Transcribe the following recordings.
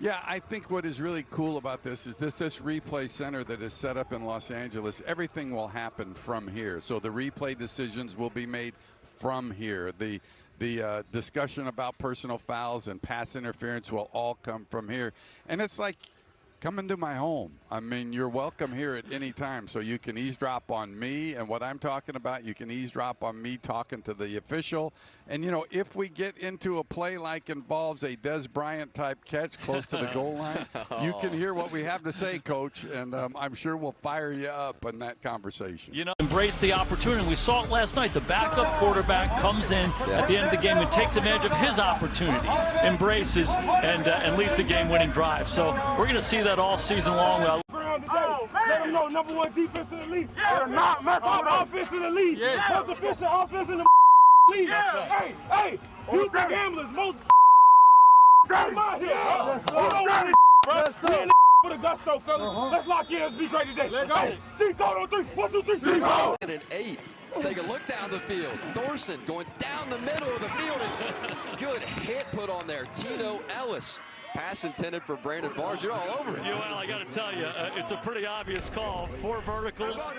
Yeah, I think what is really cool about this is this replay center that is set up in Los Angeles, everything will happen from here. So the replay decisions will be made from here. The discussion about personal fouls and pass interference will all come from here. And it's like coming to my home. I mean, you're welcome here at any time. So you can eavesdrop on me and what I'm talking about. You can eavesdrop on me talking to the official. And, you know, if we get into a play like involves a Des Bryant type catch close to the goal line, you can hear what we have to say, Coach. And I'm sure we'll fire you up in that conversation. You know, embrace the opportunity. We saw it last night. The backup quarterback comes in at the end of the game and takes advantage of his opportunity, embraces, and leads the game-winning drive. So we're going to see that all season long. Let them know #1 defense in the league. They're not messing with offense in the league. Most efficient offense in the league. Hey, Houston Gamblers, most game out here. We don't want this, bro. We in with a gusto, fella. Let's lock in. Let's be great today. Let's go. G-code on 3. 1, 2, 3. G-code. And an 8. Let's take a look down the field. Thorson going down the middle of the field. And good hit put on there. Tino Ellis. Pass intended for Brandon Barnes. You're all over it. Yeah, well, I got to tell you, it's a pretty obvious call. 4 verticals,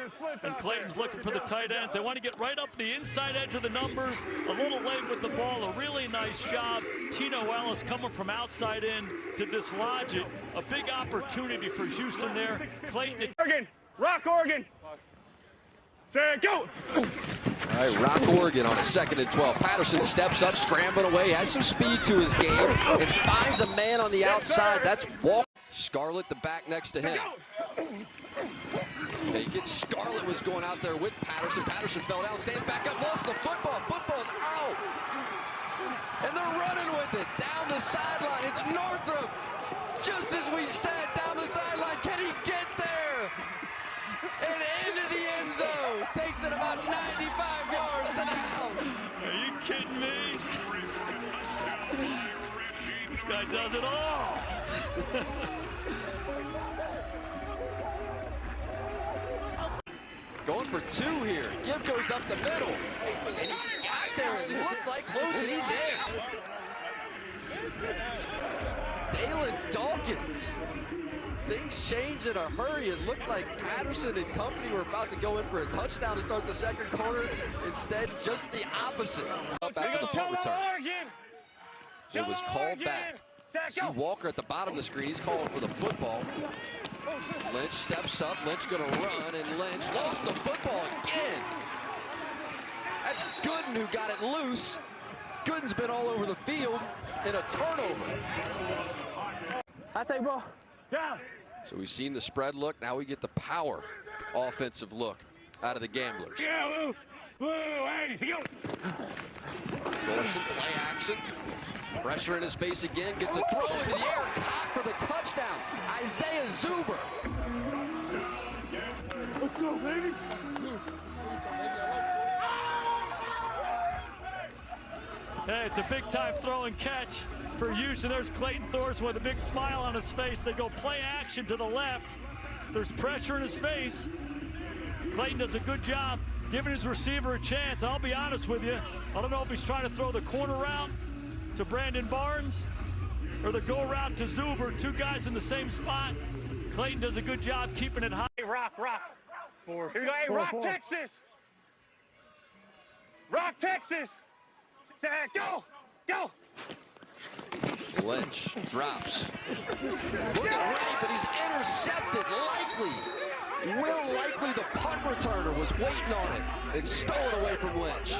and Clayton's looking for the tight end. They want to get right up the inside edge of the numbers. A little late with the ball. A really nice job. Tino Ellis coming from outside in to dislodge it. A big opportunity for Houston there. Clayton. Oregon. Rock Oregon. Say go. All right, Rock Oregon on a 2nd and 12. Patterson steps up, scrambling away, has some speed to his game, and finds a man on the outside. That's Walker. Scarlett, the back next to him. Take it. Scarlett was going out there with Patterson. Patterson fell down, stands back up, lost the football. Football's out. And they're running with it down the sideline. It's Northrup. Just as we said, down the sideline. Can he get there? And into the end zone. Takes it about 95 yards to the house. Are you kidding me? This guy does it all. Going for 2 here. Gibb goes up the middle. And he got there. It looked like close, and he's in. Dalen Dawkins. Things change in a hurry. It looked like Patterson and company were about to go in for a touchdown to start the 2nd quarter. Instead, just the opposite. Up after the punt return. It was called back. See Walker at the bottom of the screen. He's calling for the football. Lynch steps up. Lynch going to run, and Lynch lost the football again. That's Gooden who got it loose. Gooden's been all over the field in a turnover. I take ball. Down. So we've seen the spread look. Now we get the power offensive look out of the Gamblers. Yeah, Lou. Lou, hey, see you. Thorson, play action. Pressure in his face again. Gets a throw into the air. Caught for the touchdown. Isaiah Zuber. Let's go, baby. Hey, it's a big-time throw and catch for Houston. There's Clayton Thorson with a big smile on his face. They go play action to the left. There's pressure in his face. Clayton does a good job giving his receiver a chance. And I'll be honest with you, I don't know if he's trying to throw the corner route to Brandon Barnes or the go route to Zuber. 2 guys in the same spot. Clayton does a good job keeping it high. Hey, Rock. Here we go. Hey, Rock, Texas. Rock, Texas. Go. Lynch drops. Looking right, but he's intercepted. Likely the punt returner was waiting on it and stole it away from Lynch.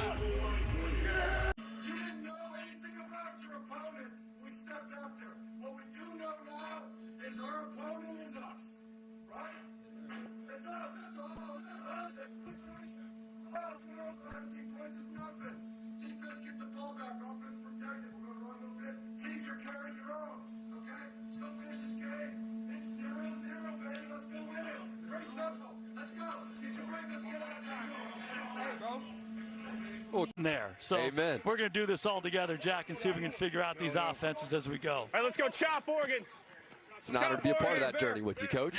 You didn't know anything about your opponent. We stepped out there. What we do know now is our opponent is us. Right? It's us. That's all. It's us. Well, it's no fun. Defense is nothing. Defense get the ball back. Offense protected. We're going to run a little bit. Teams are carrying your own. Okay? Let's go finish this game. It's 0-0, baby. Let's go win it. Very simple. Let's go. Get your break. Let's get out of here. Hey, bro. There. So Amen. We're going to do this all together, Jack, and see if we can figure out these offenses as we go. All right, let's go chop Oregon. It's an honor to be a part of that journey with you, Coach.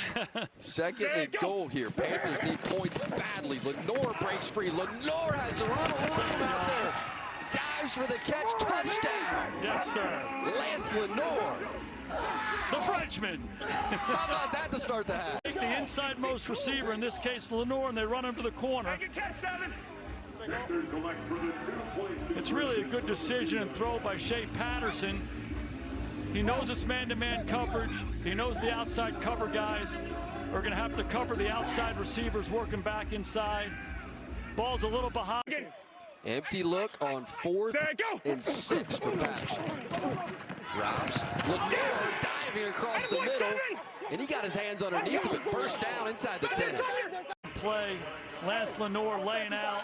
2nd and goal here. Panthers need points badly. Lenore breaks free. Lenore has a little room out there. Dives for the catch. Touchdown. Yes, sir. Lance Lenore. The judgment. How about that to start the half? Take the inside-most receiver, in this case Lenore, and they run him to the corner. It's really a good decision and throw by Shea Patterson. He knows it's man-to-man coverage. He knows the outside cover guys are going to have to cover the outside receivers working back inside. Ball's a little behind. Empty look on 4th and 6 for Patterson. Drops. Lenore diving across the middle, and he got his hands underneath him. First down inside the 10. Play. Lance Lenore laying out.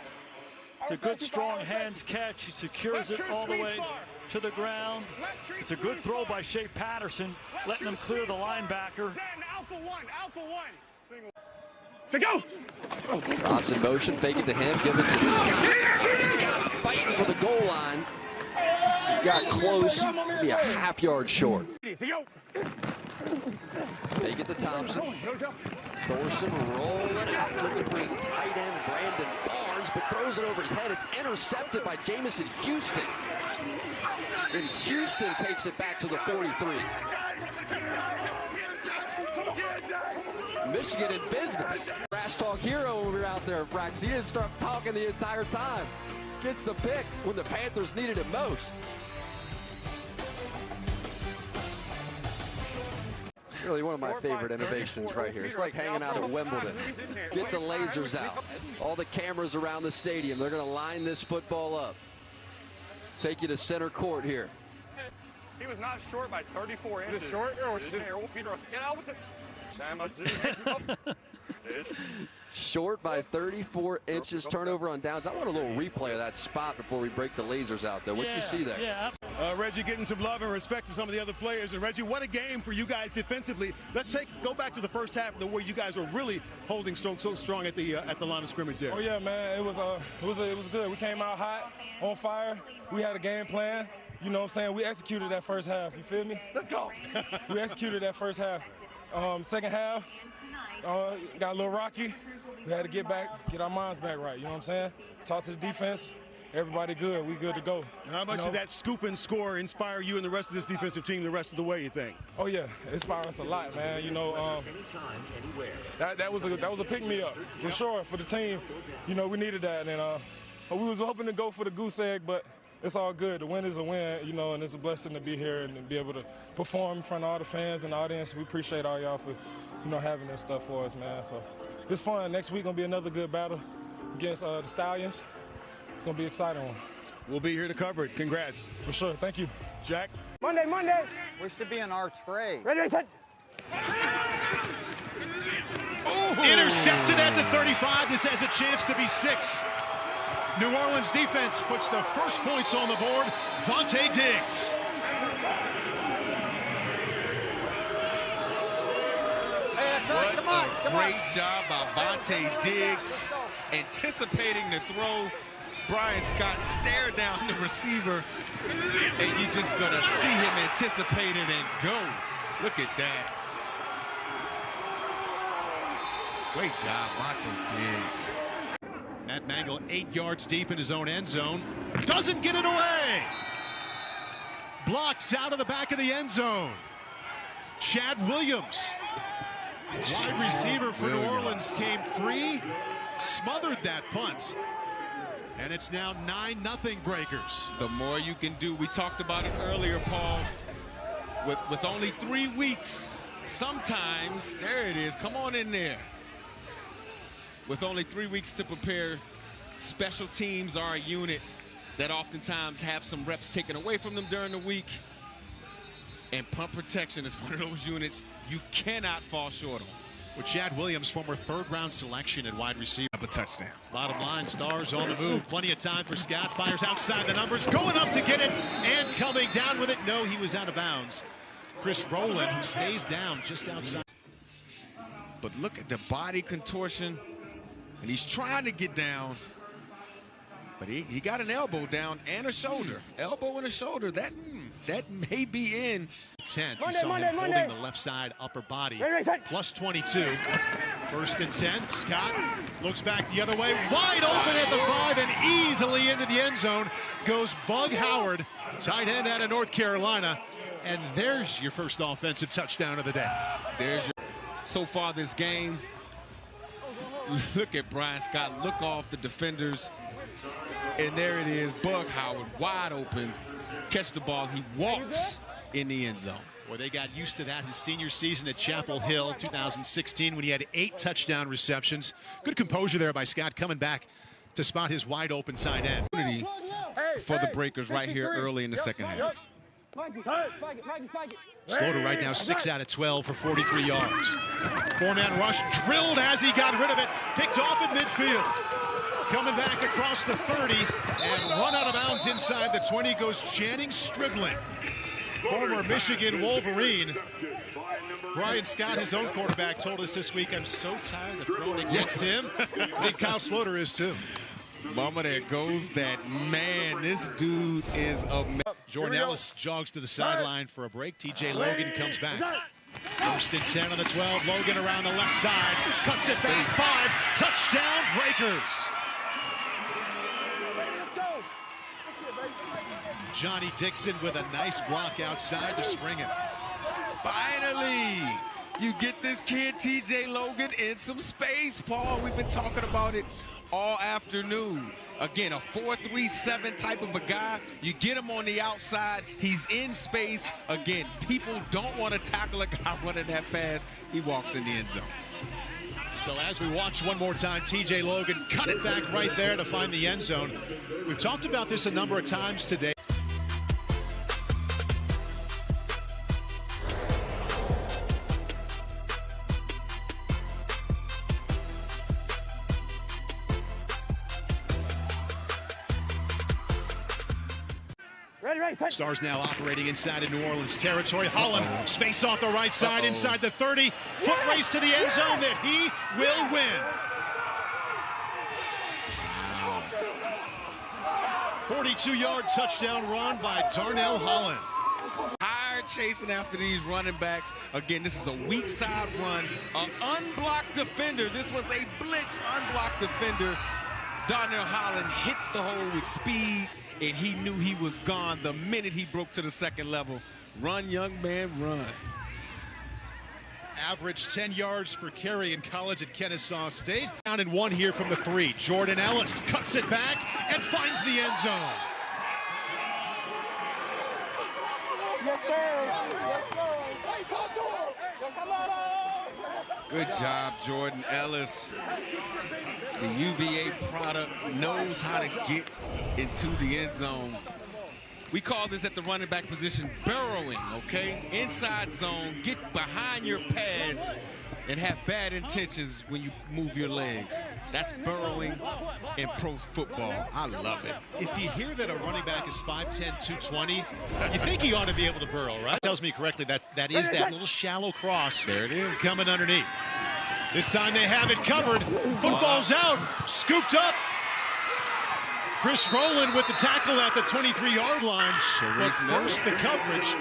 It's a good strong hands catch. He secures it all the way to the ground. It's a good throw by Shea Patterson, letting him clear the linebacker. Go! Cross in motion, fake it to him, give it to Scott. Scott fighting for the goal line. He got close, maybe a half-yard short. Fake it to Thompson. Thorson rolling out, looking for his tight end, Brandon Barnes, but throws it over his head. It's intercepted by Jamison Houston. And Houston takes it back to the 43. Michigan in business. Trash talk hero when we were out there, practice. He didn't start talking the entire time. Gets the pick when the Panthers needed it most. Really one of my favorite innovations right here. It's like hanging out at Wimbledon. Get the lasers out. All the cameras around the stadium. They're going to line this football up. Take you to center court here. He was not short by 34 inches. Short or Short by 34 inches. Turnover on downs. I want a little replay of that spot before we break the lasers out there. What you see there? Yeah. Reggie getting some love and respect from some of the other players. And Reggie, what a game for you guys defensively. Let's go back to the first half, the way you guys were really holding so strong at the line of scrimmage there. Oh yeah, man, it was good. We came out hot, on fire. We had a game plan. You know what I'm saying? We executed that first half. You feel me? Let's go. We executed that first half. Second half, got a little rocky. We had to get our minds back right. You know what I'm saying? Talk to the defense. Everybody good. We good to go. How much did that scoop and score inspire you and the rest of this defensive team the rest of the way, you think? Oh yeah, it inspired us a lot, man. You know, that was a pick-me-up for sure for the team. You know, we needed that, and we was hoping to go for the goose egg, but it's all good. The win is a win, you know, and it's a blessing to be here and be able to perform in front of all the fans and the audience. We appreciate all y'all for, you know, having this stuff for us, man. So it's fun. Next week gonna be another good battle against the Stallions. It's going to be an exciting one. We'll be here to cover it. Congrats. For sure. Thank you. Jack? Monday. Wish to be an arch spray. Ready, set. Intercepted at the 35. This has a chance to be 6. New Orleans defense puts the first points on the board. Vontae Diggs. What a great job by Vontae Diggs, anticipating the throw. Brian Scott stared down the receiver, and you're just going to see him anticipate it and go. Look at that. Great job, Vontae Diggs. Matt Mangle 8 yards deep in his own end zone. Doesn't get it away. Blocks out of the back of the end zone. Chad Williams, wide receiver for New Orleans, came free, smothered that punt. And it's now 9-0 Breakers. The more you can do, we talked about it earlier, Paul, with only 3 weeks, sometimes, there it is, come on in there. With only 3 weeks to prepare, special teams are a unit that oftentimes have some reps taken away from them during the week. And punt protection is one of those units you cannot fall short on. With Chad Williams, former 3rd-round selection at wide receiver. Up a touchdown. Bottom line, Stars on the move. Plenty of time for Scott. Fires outside the numbers. Going up to get it and coming down with it. No, he was out of bounds. Chris Rowland, who stays down just outside. But look at the body contortion. And he's trying to get down. But he got an elbow down and a shoulder. Elbow and a shoulder. That may be in. 10. You saw him holding the left side upper body. Plus 22. 1st and 10. Scott looks back the other way. Wide open at the 5 and easily into the end zone goes Bug Howard, tight end out of North Carolina. And there's your first offensive touchdown of the day. There's your, so far this game, look at Brian Scott, look off the defenders, and there it is, Bug Howard wide open, catch the ball, he walks in the end zone. Well, they got used to that his senior season at Chapel Hill 2016 when he had 8 touchdown receptions. Good composure there by Scott, coming back to spot his wide open tight end. For the Breakers right here early in the second half. Slaughter right now 6 out of 12 for 43 yards. 4-man rush drilled as he got rid of it. Picked off at midfield. Coming back across the 30 and run out of bounds inside the 20 goes Channing Stribling. Former Michigan Wolverine. Brian Scott, his own quarterback, told us this week, I'm so tired of throwing against him. I think Kyle Slaughter is too. Mama, there goes that man. This dude is amazing. Jordan Ellis jogs to the sideline for a break. TJ Logan comes back. First and 10 on the 12. Logan around the left side. Cuts it back 5. Touchdown Breakers. Johnny Dixon with a nice block outside to spring it. Finally, you get this kid TJ Logan in some space, Paul. We've been talking about it all afternoon. Again, a 4-3-7 type of a guy. You get him on the outside, he's in space. Again, people don't want to tackle a guy running that fast. He walks in the end zone. So as we watch one more time, TJ Logan cut it back right there to find the end zone. We've talked about this a number of times today. Stars now operating inside of New Orleans territory. Holland, space off the right side, inside the 30. Foot race to the end zone that he will win. 42-yard touchdown run by Darnell Holland. Higher chasing after these running backs. Again, this is a weak side run. An unblocked defender. This was a blitz unblocked defender. Darnell Holland hits the hole with speed, and he knew he was gone the minute he broke to the second level. Run, young man, run. Average 10 yards per carry in college at Kennesaw State. Down and 1 here from the 3. Jordan Ellis cuts it back and finds the end zone. Yes, sir. Good job, Jordan Ellis. The UVA product knows how to get into the end zone. We call this at the running back position burrowing, okay? Inside zone, get behind your pads and have bad intentions when you move your legs. That's burrowing in pro football. I love it. If you hear that a running back is 5'10", 220, you think he ought to be able to burrow, right? Tells me correctly that is that little shallow cross. There it is. Coming underneath. This time they have it covered. Football's out, scooped up. Chris Rowland with the tackle at the 23-yard line, but forced the coverage,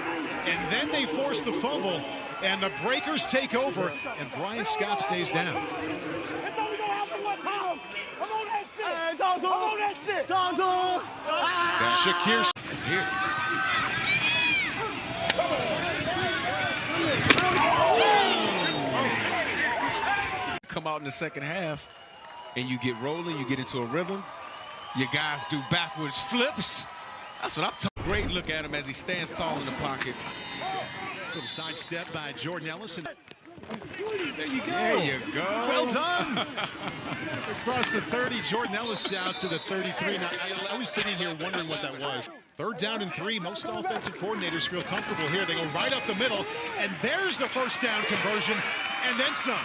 and then they force the fumble, and the Breakers take over, and Brian Scott stays down. It's only gonna happen one time. Come on that shit. Hey, Donzo. Come on that shit. Donzo. Shakir is here. Come out in the second half, and you get rolling, you get into a rhythm. Your guys do backwards flips. That's what I'm talking. Great look at him as he stands tall in the pocket. Little sidestep by Jordan Ellis. And there you go. There you go. Well done. Across the 30, Jordan Ellis out to the 33. Now, I was sitting here wondering what that was. 3rd down and 3. Most offensive coordinators feel comfortable here. They go right up the middle, and there's the first down conversion, and then some.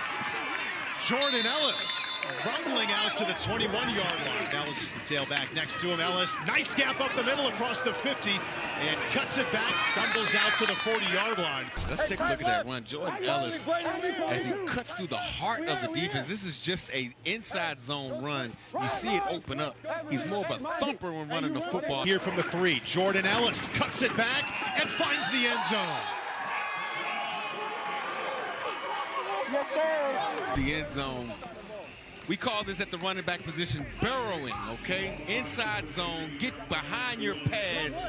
Jordan Ellis rumbling out to the 21-yard line. Ellis, the tailback next to him. Ellis, nice gap up the middle across the 50 and cuts it back, stumbles out to the 40-yard line. Let's take a look at that run. Jordan Ellis, as he cuts through the heart of the defense. This is just a inside zone run. You see it open up. He's more of a thumper when running the football. Here from the 3, Jordan Ellis cuts it back and finds the end zone. Yes, sir. The end zone. We call this at the running back position burrowing, okay? Inside zone, get behind your pads